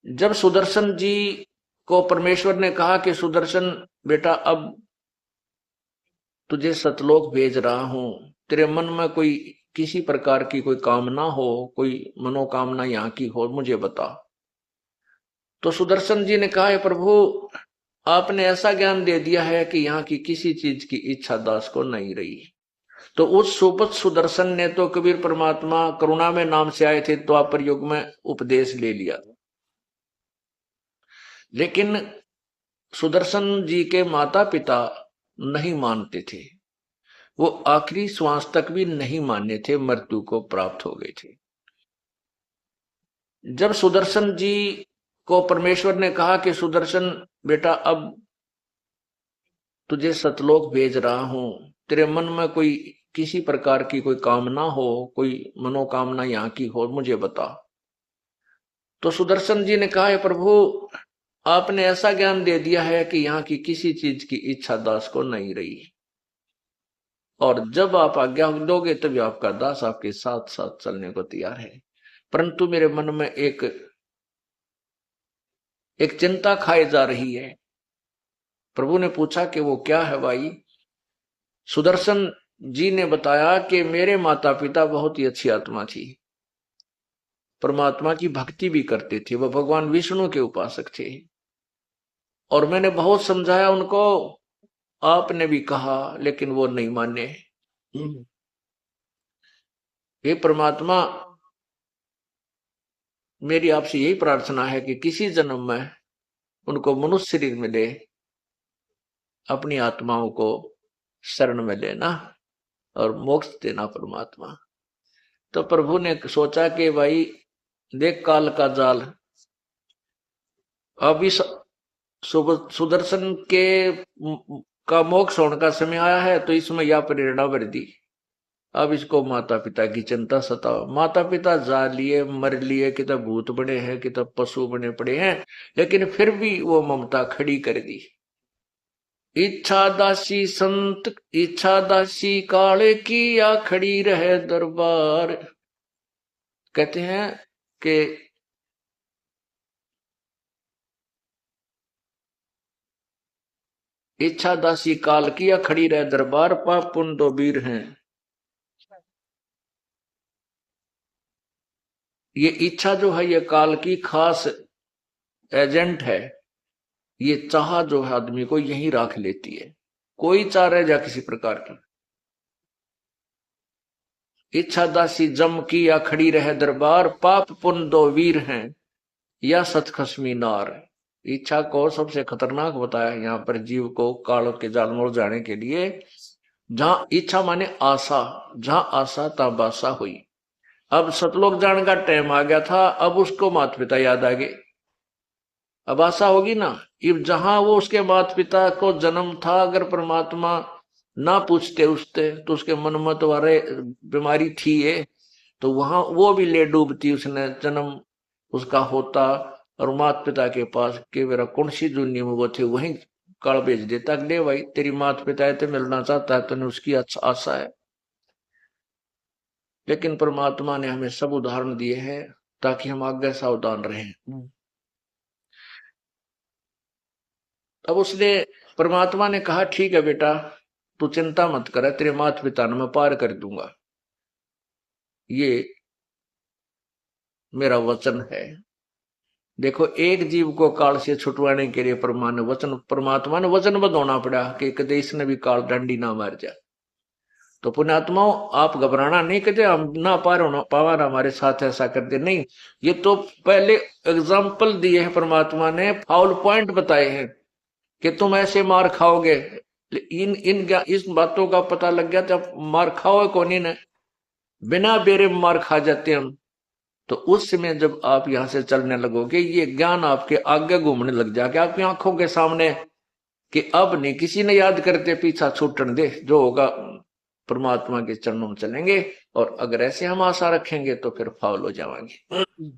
जब सुदर्शन जी को परमेश्वर ने कहा कि सुदर्शन बेटा, अब तुझे सतलोक भेज रहा हूं, तेरे मन में कोई किसी प्रकार की कोई कामना हो, कोई मनोकामना यहाँ की हो, मुझे बता। तो सुदर्शन जी ने कहा, प्रभु आपने ऐसा ज्ञान दे दिया है कि यहाँ की किसी चीज की इच्छा दास को नहीं रही। तो उस सुपथ सुदर्शन ने तो कबीर परमात्मा करुणा में नाम से आए थे, द्वापर युग में उपदेश ले लिया। लेकिन सुदर्शन जी के माता पिता नहीं मानते थे, वो आखिरी श्वास तक भी नहीं माने थे, मृत्यु को प्राप्त हो गए थे। जब सुदर्शन जी को परमेश्वर ने कहा कि सुदर्शन बेटा, अब तुझे सतलोक भेज रहा हूं, तेरे मन में कोई किसी प्रकार की कोई कामना हो, कोई मनोकामना यहाँ की हो, मुझे बता। तो सुदर्शन जी ने कहा, प्रभु आपने ऐसा ज्ञान दे दिया है कि यहाँ की किसी चीज की इच्छा दास को नहीं रही, और जब आप आज्ञा दोगे तभी आपका दास आपके साथ साथ चलने को तैयार है। परंतु मेरे मन में एक चिंता खाई जा रही है। प्रभु ने पूछा कि वो क्या है भाई? सुदर्शन जी ने बताया कि मेरे माता पिता बहुत ही अच्छी आत्मा थी, परमात्मा की भक्ति भी करते थे, वह भगवान विष्णु के उपासक थे, और मैंने बहुत समझाया उनको, आपने भी कहा, लेकिन वो नहीं माने। हे परमात्मा, मेरी आपसे यही प्रार्थना है कि किसी जन्म में उनको मनुष्य शरीर मिले, अपनी आत्माओं को शरण में लेना और मोक्ष देना परमात्मा। तो प्रभु ने सोचा कि भाई देख काल का जाल, अभी सुदर्शन के का मोक्ष होने का समय आया है, तो इसमें यह प्रेरणा भर दी। अब इसको माता पिता की चिंता सताओ। माता पिता जा लिए, मर लिए, कि तब भूत बने हैं, कि तब पशु बने पड़े हैं, लेकिन फिर भी वो ममता खड़ी कर दी। इच्छा दासी संत, इच्छा दासी काले की, या खड़ी रहे दरबार। कहते हैं कि इच्छा दासी काल की, या खड़ी रहे दरबार, पाप पुण्य दो वीर हैं। ये इच्छा जो है ये काल की खास एजेंट है। ये चाह जो है आदमी को यहीं रख लेती है, कोई चाह रह जा किसी प्रकार की। इच्छा दासी जम की, या खड़ी रहे दरबार, पाप पुण्य दो वीर हैं, या सत खसमी नार। इच्छा को सबसे खतरनाक बताया यहाँ पर जीव को काल के जाल में जाने के लिए। जहां इच्छा माने आशा, जहां आशा तहां बासा हुई। अब सतलोक जाने का टाइम आ गया था, अब उसको माता पिता याद आ गए। अब आशा होगी ना, अब जहां वो उसके माता पिता को जन्म था, अगर परमात्मा ना पूछते उससे, तो उसके मन में तो अरे बीमारी थी ये, तो वहां वो भी ले डूबती, उसने जन्म उसका होता, और माता पिता के पास के मेरा कौन सी दुनिया में वो थे वहीं काल भेज देता। ले भाई तेरी माता पिता तो मिलना चाहता है, तो उसकी अच्छा आशा है। लेकिन परमात्मा ने हमें सब उदाहरण दिए हैं ताकि हम आगे सावधान रहें। अब उसने परमात्मा ने कहा, ठीक है बेटा, तू चिंता मत कर, तेरे माता पिता ने मैं पार कर दूंगा, ये मेरा वचन है। देखो, एक जीव को काल से छुटवाने के लिए परमात्मा ने वचन बंधोना पड़ा कि कदे इसने भी काल डंडी ना मार जाए। तो पुण्यात्माओं, आप घबराना नहीं, कहते हम ना पावा हमारे साथ ऐसा कर दे, नहीं। ये तो पहले एग्जाम्पल दिए हैं परमात्मा ने, फाउल पॉइंट बताए हैं कि तुम ऐसे मार खाओगे। इस बातों का पता लग गया जब मार खाओगे कौन ही, बिना बेरे मार खा जाते हम। तो उस समय जब आप यहां से चलने लगोगे, ये ज्ञान आपके आगे घूमने लग जाएगा आपकी आंखों के सामने, कि अब नहीं किसी ने याद करते, पीछा छूटन दे, जो होगा परमात्मा के चरणों में चलेंगे। और अगर ऐसे हम आशा रखेंगे तो फिर फाउल हो जाएंगे।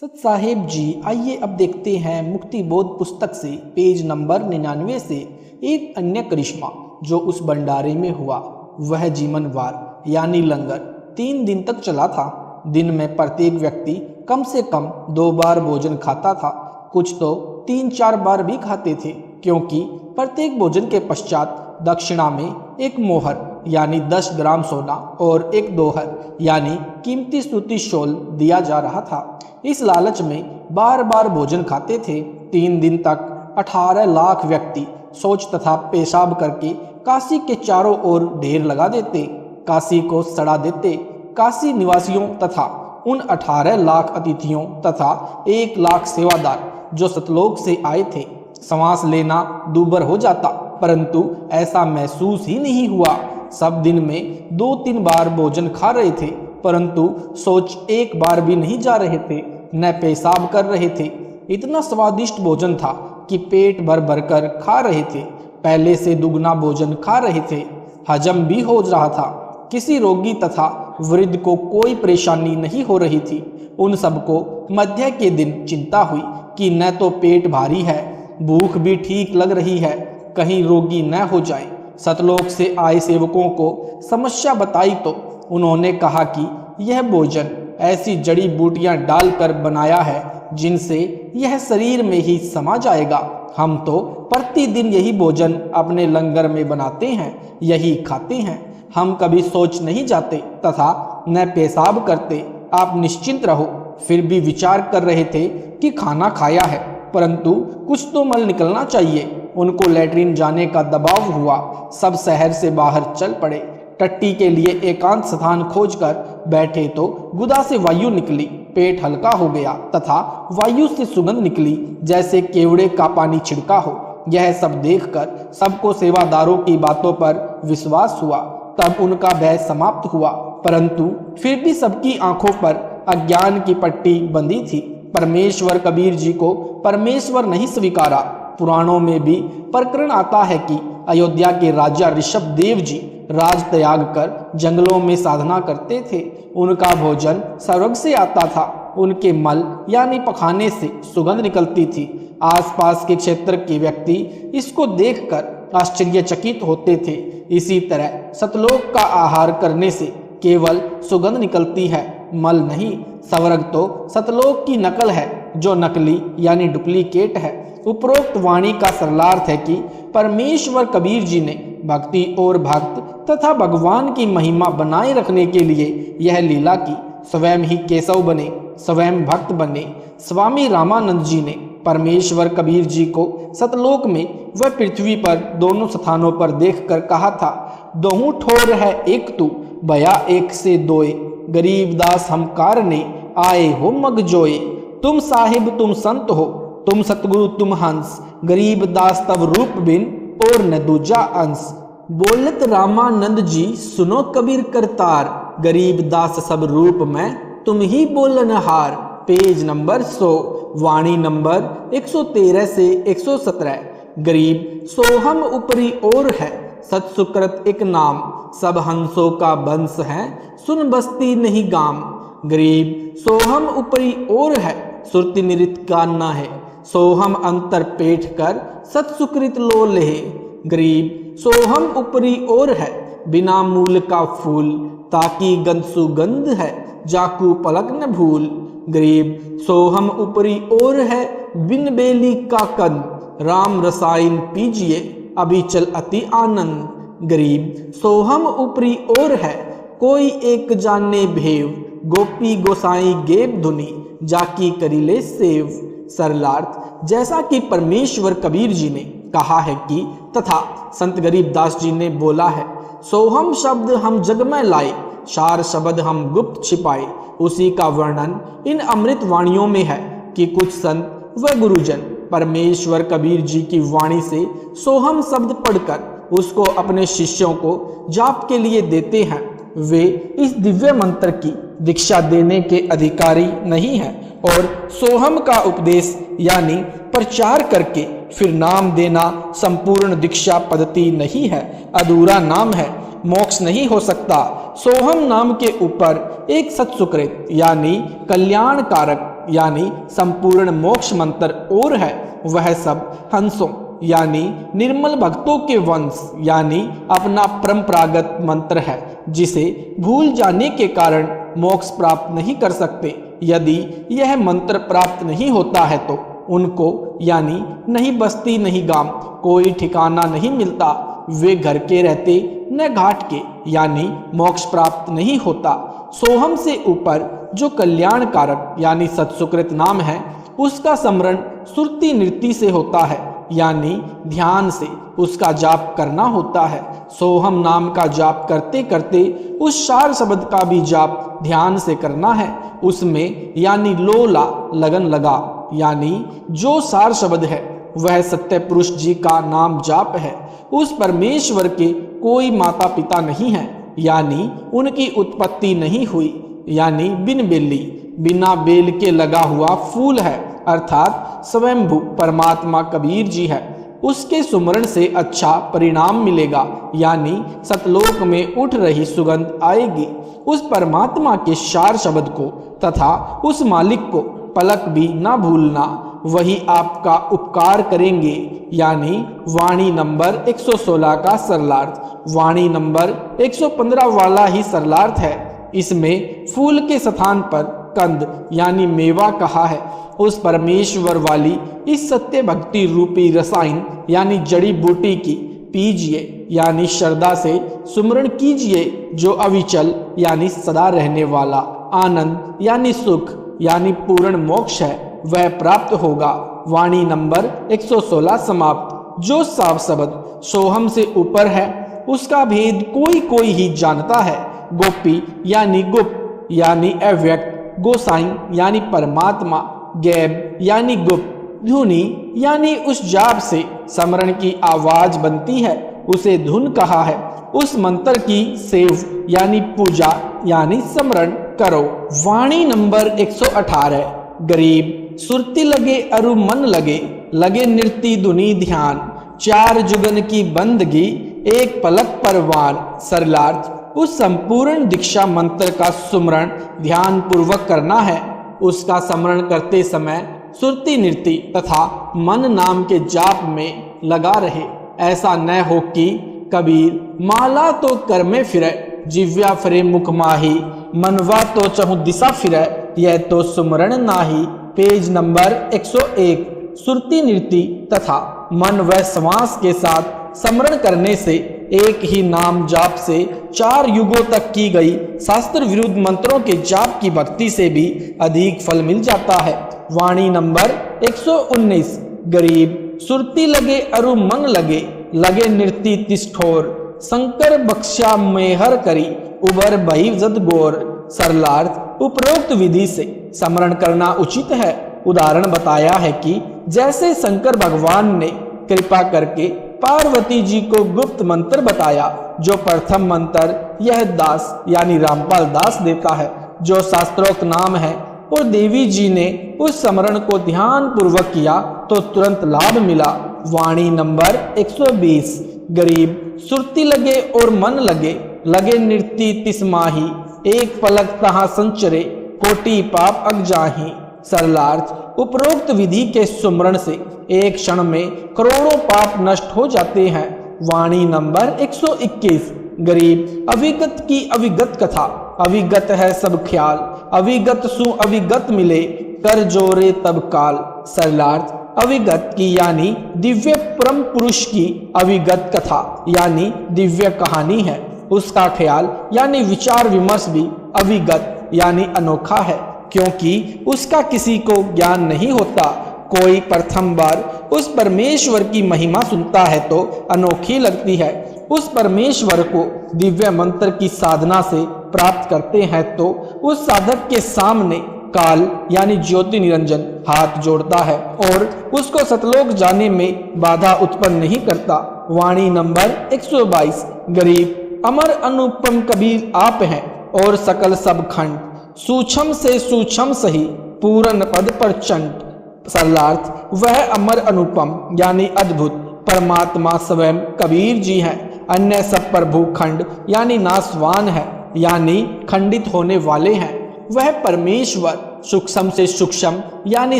सत साहेब जी, आइए अब देखते हैं मुक्ति बोध पुस्तक से पेज नंबर 99 से एक अन्य करिश्मा जो उस भंडारे में हुआ। वह जीवनवार यानी लंगर 3 दिन तक चला था। दिन में प्रत्येक व्यक्ति कम से कम 2 बार भोजन खाता था, कुछ तो 3-4 बार भी खाते थे, क्योंकि प्रत्येक भोजन के पश्चात दक्षिणा में एक मोहर यानी 10 ग्राम सोना और एक दोहर यानी कीमती सूती शॉल दिया जा रहा था। इस लालच में बार बार भोजन खाते थे। 3 दिन तक 18 लाख व्यक्ति शौच तथा पेशाब करके काशी के चारों ओर ढेर लगा देते, काशी को सड़ा देते। काशी निवासियों तथा उन 18 लाख अतिथियों तथा 1 लाख सेवादार जो सतलोक से आए थे, सांस लेना दूभर हो जाता, परंतु ऐसा महसूस ही नहीं हुआ। सब दिन में 2-3 बार भोजन खा रहे थे, परंतु शौच एक बार भी नहीं जा रहे थे, न पेशाब कर रहे थे। इतना स्वादिष्ट भोजन था कि पेट भर भर कर खा रहे थे, पहले से दुगना भोजन खा रहे थे, हजम भी हो रहा था। किसी रोगी तथा वृद्ध को कोई परेशानी नहीं हो रही थी। उन सबको मध्य के दिन चिंता हुई कि न तो पेट भारी है, भूख भी ठीक लग रही है, कहीं रोगी न हो जाए। सतलोक से आए सेवकों को समस्या बताई तो उन्होंने कहा कि यह भोजन ऐसी जड़ी बूटियां डालकर बनाया है जिनसे यह शरीर में ही समा जाएगा। हम तो प्रतिदिन यही भोजन अपने लंगर में बनाते हैं, यही खाते हैं। हम कभी सोच नहीं जाते तथा न पेशाब करते। आप निश्चिंत रहो। फिर भी विचार कर रहे थे कि खाना खाया है, परंतु कुछ तो मल निकलना चाहिए। उनको लैट्रिन जाने का दबाव हुआ। सब शहर से बाहर चल पड़े। टट्टी के लिए एकांत स्थान खोजकर बैठे तो गुदा से वायु निकली, पेट हल्का हो गया तथा वायु से सुगंध निकली जैसे केवड़े का पानी छिड़का हो। यह सब देखकर सबको सेवादारों की बातों पर विश्वास हुआ। तब उनका भय समाप्त हुआ, परंतु फिर भी सबकी आंखों पर अज्ञान की पट्टी बंधी थी। परमेश्वर कबीर जी को परमेश्वर नहीं स्वीकारा। पुराणों में भी प्रकरण आता है कि अयोध्या के राजा ऋषभ देव जी राज त्याग कर जंगलों में साधना करते थे। उनका भोजन स्वर्ग से आता था। उनके मल यानी पखाने से सुगंध निकलती थी। आसपास के क्षेत्र के व्यक्ति इसको देखकर आश्चर्यचकित होते थे। इसी तरह सतलोक का आहार करने से केवल सुगंध निकलती है, मल नहीं। स्वर्ग तो सतलोक की नकल है, जो नकली यानी डुप्लीकेट है। उपरोक्त वाणी का सरलार्थ है कि परमेश्वर कबीर जी ने भक्ति और भक्त तथा भगवान की महिमा बनाए रखने के लिए यह लीला की। स्वयं ही केशव बने, स्वयं भक्त बने। स्वामी रामानंद जी ने परमेश्वर कबीर जी को सतलोक में व पृथ्वी पर दोनों स्थानों पर देखकर कहा था, दोहू ठोर है एक तू, भया एक से दोए, गरीब दास हम कारने आए हो मग जोए। तुम साहिब तुम संत हो, तुम सतगुरु तुम हंस, गरीब दास तब रूप बिन और न दूजा अंश। बोलत रामानंद जी सुनो कबीर करतार, गरीब दास सब रूप में तुम ही बोलनहार। पेज नंबर 100, वाणी नंबर 113 से 117। गरीब सोहम ऊपरी ओर है, सत्सुकृत एक नाम, सब हंसों का वंश है, सुन बस्ती नहीं गाम। गरीब सोहम ऊपरी ओर है, सुरति निरित का न है, सोहम अंतर पेठ कर सत्सुकृत लो लेहे। गरीब सोहम ऊपरी ओर है, बिना मूल का फूल, ताकि गंध सुगंध है, जाकू पलक न भूल। गरीब सोहम ऊपरी ओर है, बिन बेली का कंद, राम रसायन पीजिए, अभी चल अति आनंद। गरीब सोहम ऊपरी ओर है, कोई एक जाने भेव, गोपी गोसाई गेब धुनी, जाकी करिले सेव। सरलार्थ, जैसा कि परमेश्वर कबीर जी ने कहा है कि तथा संत गरीबदास जी ने बोला है, सोहम शब्द हम जग में लाए, सार शब्द हम गुप्त छिपाए। उसी का वर्णन इन अमृत वाणियों में है कि कुछ संत व गुरुजन परमेश्वर कबीर जी की वाणी से सोहम शब्द पढ़कर उसको अपने शिष्यों को जाप के लिए देते हैं। वे इस दिव्य मंत्र की दीक्षा देने के अधिकारी नहीं हैं और सोहम का उपदेश यानी प्रचार करके फिर नाम देना संपूर्ण दीक्षा पद्धति नहीं है, अधूरा नाम है, मोक्ष नहीं हो सकता। सोहम नाम के ऊपर एक सत्सुकृत यानी कल्याण कारक यानी संपूर्ण मोक्ष मंत्र और है। वह सब हंसों यानी निर्मल भक्तों के वंश यानी अपना परंपरागत मंत्र है, जिसे भूल जाने के कारण मोक्ष प्राप्त नहीं कर सकते। यदि यह मंत्र प्राप्त नहीं होता है तो उनको यानी नहीं बस्ती नहीं गांव कोई ठिकाना नहीं मिलता, वे घर के रहते न घाट के यानी मोक्ष प्राप्त नहीं होता। सोहम से ऊपर जो कल्याण कारक यानी सत्सुकृत नाम है उसका स्मरण सुरती नृत्य से होता है यानी ध्यान से उसका जाप करना होता है। सोहम नाम का जाप करते करते उस सार शब्द का भी जाप ध्यान से करना है, उसमें यानी लोला लगन लगा, यानी जो सार शब्द है वह सत्य पुरुष जी का नाम जाप है। उस परमेश्वर के कोई माता पिता नहीं है यानी उनकी उत्पत्ति नहीं हुई, यानी बिन बेली बिना बेल के लगा हुआ फूल है, अर्थात स्वयंभू परमात्मा कबीर जी है। उसके सुमरण से अच्छा परिणाम मिलेगा यानी सतलोक में उठ रही सुगंध आएगी। उस परमात्मा के सार शब्द को तथा उस मालिक को पलक भी ना भूलना, वही आपका उपकार करेंगे। यानी वाणी नंबर 116 का सरलार्थ वाणी नंबर 115 वाला ही सरलार्थ है। इसमें फूल के स्थान पर कंद यानी मेवा कहा है। उस परमेश्वर वाली इस सत्य भक्ति रूपी रसायन यानी जड़ी बूटी की पीजिए यानी श्रद्धा से सुमरण कीजिए, जो अविचल यानी सदा रहने वाला आनंद यानी सुख यानी पूर्ण मोक्ष है वह प्राप्त होगा। वाणी नंबर 116 समाप्त। जो साफ शब्द सोहम से ऊपर है उसका भेद कोई कोई ही जानता है। गोपी यानी गुप्त यानी अव्यक्त, गोसाई यानी परमात्मा, गैब यानी गुप्त, धुनी यानी उस जाप से स्मरण की आवाज बनती है उसे धुन कहा है। उस मंत्र की सेव यानी पूजा यानी स्मरण करो। वाणी नंबर 118 गरीब सुरती लगे अरु मन लगे, लगे नृत्य धुनी ध्यान, चार जुगन की बंदगी एक पलक परवान। सरलार्थ उस संपूर्ण दीक्षा मंत्र का सुमरण ध्यान पूर्वक करना है। उसका स्मरण करते समय सुरती नृत्य तथा मन नाम के जाप में लगा रहे। ऐसा न हो कि कबीर माला तो कर में फिरे, जिव्या फिरे मुख माही, मनवा तो चहु दिशा फिरे, यह तो सुमरण नाही। Page number 101। सुरती नृत्य तथा मन व श्वास के साथ स्मरण करने से एक ही नाम जाप से 4 युगों तक की गई शास्त्र विरुद्ध मंत्रों के जाप की भक्ति से भी अधिक फल मिल जाता है। वाणी नंबर 119 गरीब सुरती लगे अरु मन लगे, लगे नृत्य तिष्ठोर, शंकर बख्शा मेहर करी, उबर बही जद गोर। सरलार्थ उपरोक्त विधि से स्मरण करना उचित है। उदाहरण बताया है कि जैसे शंकर भगवान ने कृपा करके पार्वती जी को गुप्त मंत्र बताया, जो प्रथम मंत्र यह दास यानी रामपाल दास देता है जो शास्त्रोक्त नाम है, और देवी जी ने उस स्मरण को ध्यान पूर्वक किया तो तुरंत लाभ मिला। वाणी नंबर 120 गरीब सुरती लगे और मन लगे, लगे नृत्य तिसमाही, एक पलक तहा संचरे, कोटि पाप अग जाही। सरलार्थ उपरोक्त विधि के सुमरण से एक क्षण में करोड़ों पाप नष्ट हो जाते हैं। वाणी नंबर 121 गरीब अविगत की अविगत कथा, अविगत है सब ख्याल, अविगत सु अविगत मिले, कर जोरे तब काल। सरलार्थ अविगत की यानी दिव्य परम पुरुष की अविगत कथा यानी दिव्य कहानी है। उसका ख्याल यानी विचार विमर्श भी अविगत यानी अनोखा है, क्योंकि उसका किसी को ज्ञान नहीं होता। कोई प्रथम बार उस परमेश्वर की महिमा सुनता है तो अनोखी लगती है। उस परमेश्वर को दिव्य मंत्र की साधना से प्राप्त करते हैं तो उस साधक के सामने काल यानी ज्योति निरंजन हाथ जोड़ता है और उसको सतलोक जाने में बाधा उत्पन्न नहीं करता। वाणी नंबर 122 गरीब अमर अनुपम कबीर आप हैं और सकल सब खंड, सूक्ष्म से सूक्ष्म सही पूर्ण पद पर चंट। सरलार्थ वह अमर अनुपम यानी अद्भुत परमात्मा स्वयं कबीर जी हैं। अन्य सब पर भूखंड यानी नाशवान है, यानी खंडित होने वाले हैं। वह परमेश्वर सूक्ष्म से सूक्ष्म यानी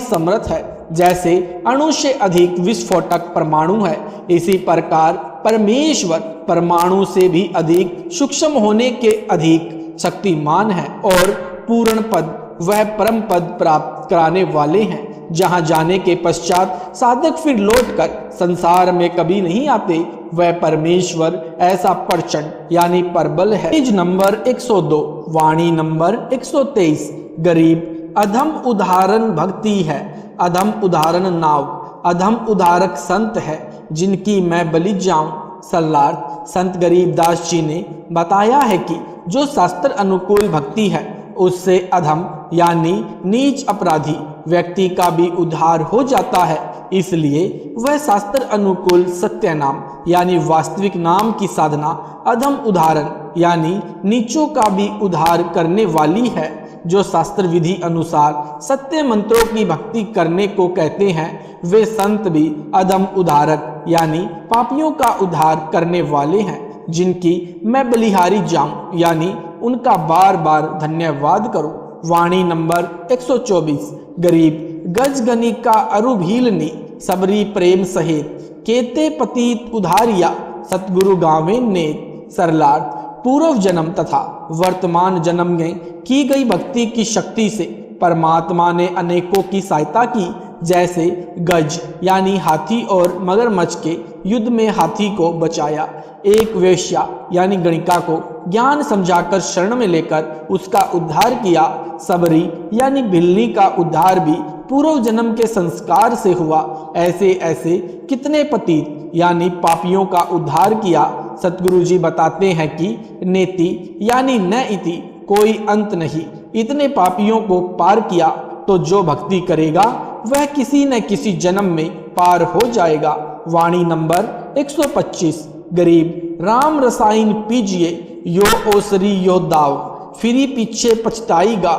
समर्थ है। जैसे अणु से अधिक विस्फोटक परमाणु है, इसी प्रकार परमेश्वर परमाणु से भी अधिक सूक्ष्म होने के अधिक शक्तिमान है और पूर्ण पद वह परम पद प्राप्त कराने वाले हैं, जहां जाने के पश्चात साधक फिर लौटकर संसार में कभी नहीं आते। वह परमेश्वर ऐसा प्रचंड यानी परबल है। पेज नंबर 102, वाणी नंबर 123। गरीब अधम उदाहरण भक्ति है, अधम उदाहरण नाव, अधम उदारक संत है, जिनकी मैं बलि जाऊं। सरलार्थ संत गरीबदास जी ने बताया है कि जो शास्त्र अनुकूल भक्ति है उससे अधम यानी नीच अपराधी व्यक्ति का भी उद्धार हो जाता है। इसलिए वह शास्त्र अनुकूल सत्य नाम यानी वास्तविक नाम की साधना अधम उदाहरण यानी नीचों का भी उद्धार करने वाली है। जो शास्त्र विधि अनुसार सत्य मंत्रों की भक्ति करने को कहते हैं वे संत भी अधम उद्धारक यानी पापियों का उद्धार करने वाले हैं, जिनकी मैं बलिहारी जाऊं यानी उनका बार बार धन्यवाद करूं। वाणी नंबर 124। गरीब गजगनी का अरुभीलनी सबरी प्रेम सहेत केते पतित उधारिया सतगुरु गावे ने। सरलार्थ पूर्व जन्म तथा वर्तमान जन्म में की गई भक्ति की शक्ति से परमात्मा ने अनेकों की सहायता की। जैसे गज यानी हाथी और मगरमच्छ के युद्ध में हाथी को बचाया, एक वेश्या यानी गणिका को ज्ञान समझाकर शरण में लेकर उसका उद्धार किया, सबरी यानी बिल्ली का उद्धार भी पूर्व जन्म के संस्कार से हुआ। ऐसे ऐसे कितने पतित यानी पापियों का उद्धार किया। सतगुरु जी बताते हैं कि नेति यानी न इति कोई अंत नहीं, इतने पापियों को पार किया तो जो भक्ति करेगा वह किसी न किसी जन्म में पार हो जाएगा। वाणी नंबर 125। गरीब राम रसायन पीजिए यो ओसरी यो दाव फिरी पीछे पछताईगा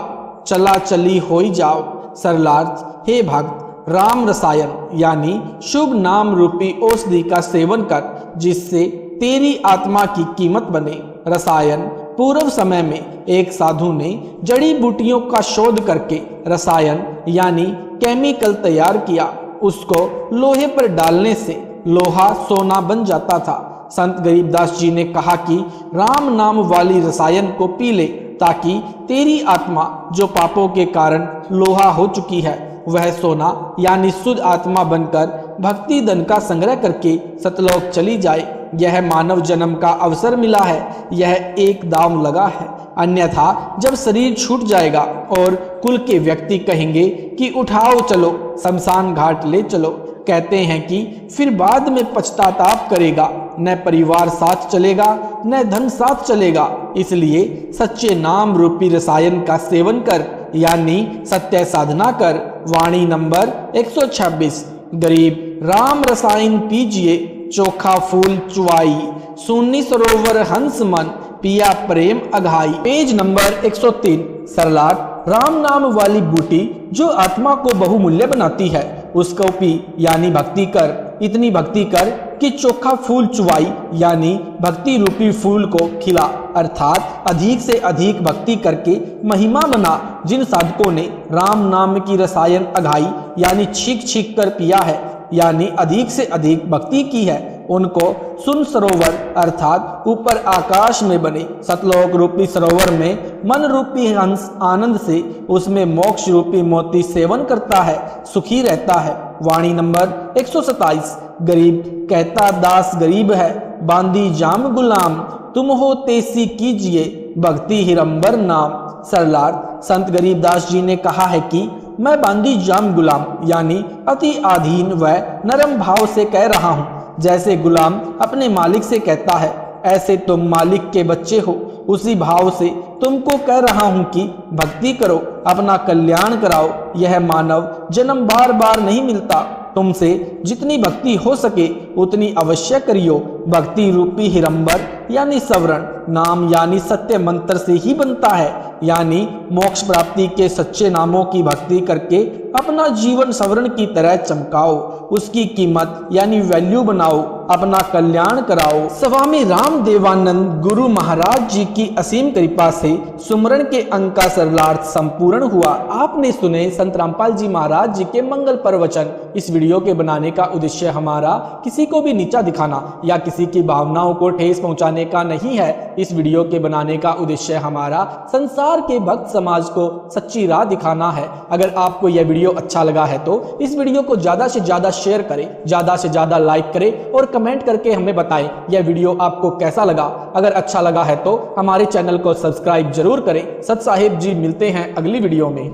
चला चली होई जाओ। सरलार्थ हे भक्त राम रसायन यानी शुभ नाम रूपी औषधि का सेवन कर, जिससे तेरी आत्मा की कीमत बने। रसायन पूर्व समय में एक साधु ने जड़ी बूटियों का शोध करके रसायन यानी केमिकल तैयार किया। उसको लोहे पर डालने से लोहा सोना बन जाता था। संत गरीबदास जी ने कहा कि राम नाम वाली रसायन को पी ले, ताकि तेरी आत्मा जो पापों के कारण लोहा हो चुकी है वह सोना यानी शुद्ध आत्मा बनकर भक्ति धन का संग्रह करके सतलोक चली जाए। यह मानव जन्म का अवसर मिला है, यह एक दांव लगा है, अन्यथा जब शरीर छूट जाएगा और कुल के व्यक्ति कहेंगे कि उठाओ चलो शमशान घाट ले चलो, कहते हैं कि फिर बाद में पश्चाताप करेगा, न परिवार साथ चलेगा न धन साथ चलेगा। इसलिए सच्चे नाम रूपी रसायन का सेवन कर यानी सत्य साधना कर। वाणी नंबर 126। गरीब राम रसायन पीजिए चोखा फूल चुवाई सुन्नी सरोवर हंस मन पिया प्रेम अघाई। Page number 103। सरलार्थ राम नाम वाली बूटी जो आत्मा को बहुमूल्य बनाती है उसको पी यानी भक्ति कर, इतनी भक्ति कर कि चोखा फूल चुवाई यानी भक्ति रूपी फूल को खिला, अर्थात अधिक से अधिक भक्ति करके महिमा बना। जिन साधकों ने राम नाम की रसायन अघाई यानी छींक छींक कर पिया है यानी अधिक से अधिक भक्ति की है, उनको सुन सरोवर अर्थात ऊपर आकाश में बने सतलोक रूपी सरोवर में मन रूपी हंस आनंद से उसमें मोक्ष रूपी मोती सेवन करता है, सुखी रहता है। वाणी नंबर 127। गरीब कहता दास गरीब है बांदी जाम गुलाम तुम हो तेसी कीजिए भक्ति हिरंबर नाम। सरलार्थ संत गरीबदास जी ने कहा है कि मैं बांदी जाम गुलाम यानी अति आधीन व नरम भाव से कह रहा हूँ। जैसे गुलाम अपने मालिक से कहता है ऐसे तुम मालिक के बच्चे हो, उसी भाव से तुमको कह रहा हूं कि भक्ति करो, अपना कल्याण कराओ। यह मानव जन्म बार बार नहीं मिलता, तुमसे जितनी भक्ति हो सके उतनी अवश्य करियो। भक्ति रूपी हिरंबर यानी सवरण नाम यानी सत्य मंत्र से ही बनता है, यानी मोक्ष प्राप्ति के सच्चे नामों की भक्ति करके अपना जीवन सवरण की तरह चमकाओ, उसकी कीमत यानी वैल्यू बनाओ, अपना कल्याण कराओ। स्वामी राम देवानंद गुरु महाराज जी की असीम कृपा से सुमरण के अंक का सरलार्थ संपूर्ण हुआ। आपने सुने संत रामपाल जी महाराज जी के मंगल प्रवचन। इस वीडियो के बनाने का उद्देश्य हमारा किसी को भी नीचा दिखाना या किसी किसी की भावनाओं को ठेस पहुंचाने का नहीं है। इस वीडियो के बनाने का उद्देश्य हमारा संसार के भक्त समाज को सच्ची राह दिखाना है। अगर आपको यह वीडियो अच्छा लगा है तो इस वीडियो को ज्यादा से ज्यादा शेयर करें, ज्यादा से ज्यादा लाइक करें और कमेंट करके हमें बताएं यह वीडियो आपको कैसा लगा। अगर अच्छा लगा है तो हमारे चैनल को सब्सक्राइब जरूर करें। सत साहिब जी, मिलते हैं अगली वीडियो में।